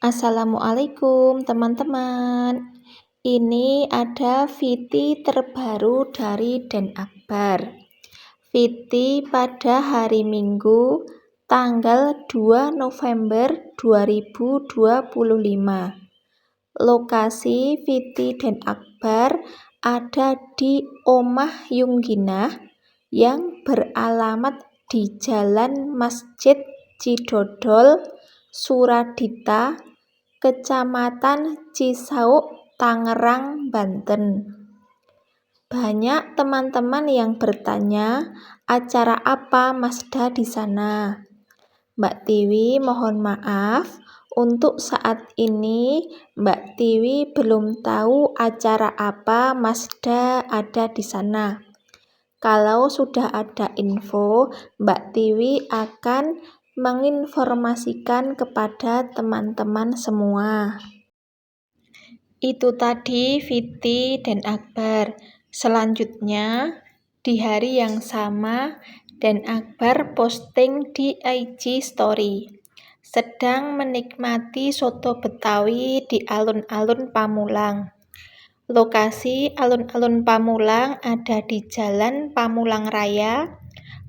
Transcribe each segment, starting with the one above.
Assalamualaikum teman-teman. Ini ada VT terbaru dari Den Akbar. VT pada hari Minggu tanggal 2 November 2025. Lokasi VT Den Akbar ada di Omah Yungginah yang beralamat di Jalan Masjid Cidodol, Suradita, Kecamatan Cisauk, Tangerang, Banten. Banyak teman-teman yang bertanya, acara apa Masda di sana? Mbak Tiwi mohon maaf, untuk saat ini Mbak Tiwi belum tahu acara apa Masda ada di sana. Kalau sudah ada info, Mbak Tiwi akan menginformasikan kepada teman-teman semua. Itu tadi VT Den Akbar. Selanjutnya, di hari yang sama, Den Akbar posting di IG Story. Sedang menikmati soto Betawi di alun-alun Pamulang. Lokasi alun-alun Pamulang ada di Jalan Pamulang Raya,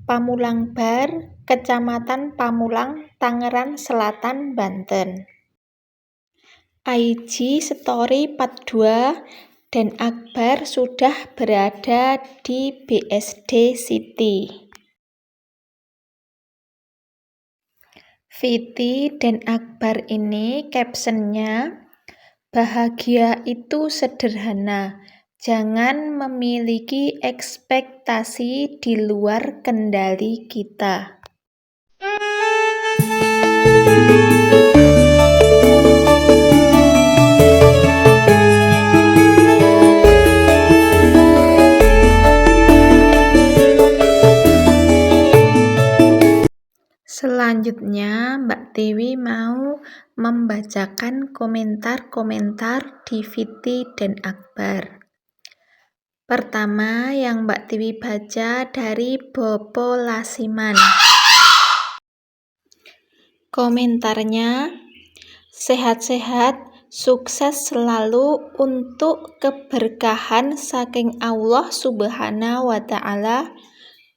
Pamulang Bar, Kecamatan Pamulang, Tangerang Selatan, Banten. IG Story 42, Den Akbar sudah berada di BSD City. VT Den Akbar ini captionnya, bahagia itu sederhana, jangan memiliki ekspektasi di luar kendali kita. Selanjutnya, Mbak Tiwi mau membacakan komentar-komentar di VT Den Akbar. Pertama yang Mbak Tiwi baca dari Bopo Lasiman. Komentarnya, sehat-sehat, sukses selalu untuk keberkahan saking Allah Subhanahu wa Ta'ala,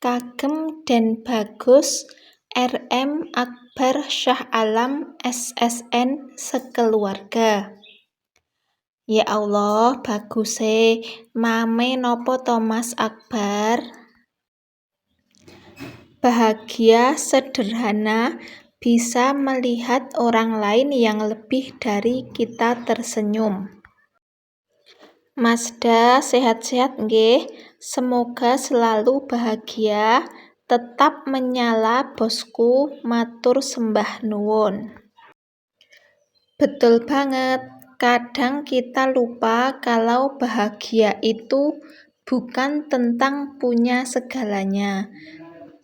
kagem dan bagus, RM Akbar Shah Alam SSN sekeluarga. Ya Allah, bagus mame nopo Thomas Akbar. Bahagia sederhana, bisa melihat orang lain yang lebih dari kita tersenyum. Masda sehat-sehat nggih, semoga selalu bahagia. Tetap menyala bosku, matur sembah nuwun. Betul banget, kadang kita lupa kalau bahagia itu bukan tentang punya segalanya,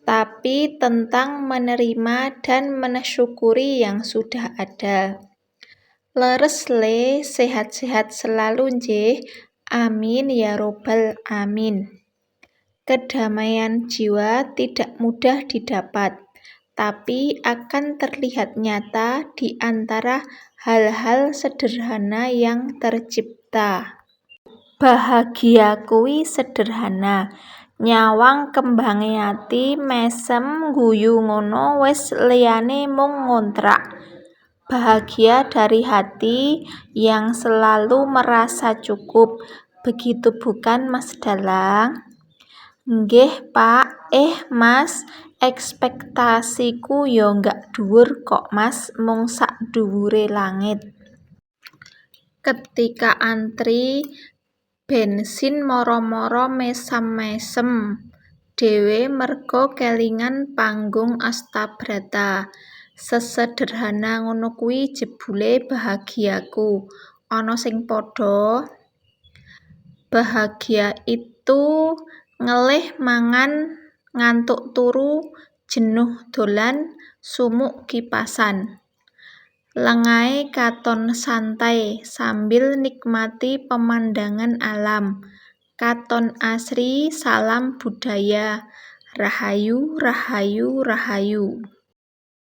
tapi tentang menerima dan mensyukuri yang sudah ada. Leres le, sehat-sehat selalu nggih, amin ya robbal amin. Kedamaian jiwa tidak mudah didapat, tapi akan terlihat nyata di antara hal-hal sederhana yang tercipta. Bahagia kuwi sederhana, nyawang kembange ati mesem guyu ngono wis liyane mung ngontrak. Bahagia dari hati yang selalu merasa cukup, begitu bukan Mas Dalang? Nggih Pak, Mas, ekspektasiku yo nggak dhuwur kok Mas, mung sak dhuwure langit. Ketika antri bensin moro-moro mesam-mesem dhewe merga kelingan panggung Astabrata. Sesederhana ngono kuwi jebule bahagiaku. Ana sing padha. Bahagia itu ngelih mangan, ngantuk turu, jenuh dolan, sumuk kipasan. Lengahe katon santai sambil nikmati pemandangan alam. Katon asri, salam budaya. Rahayu, rahayu, rahayu.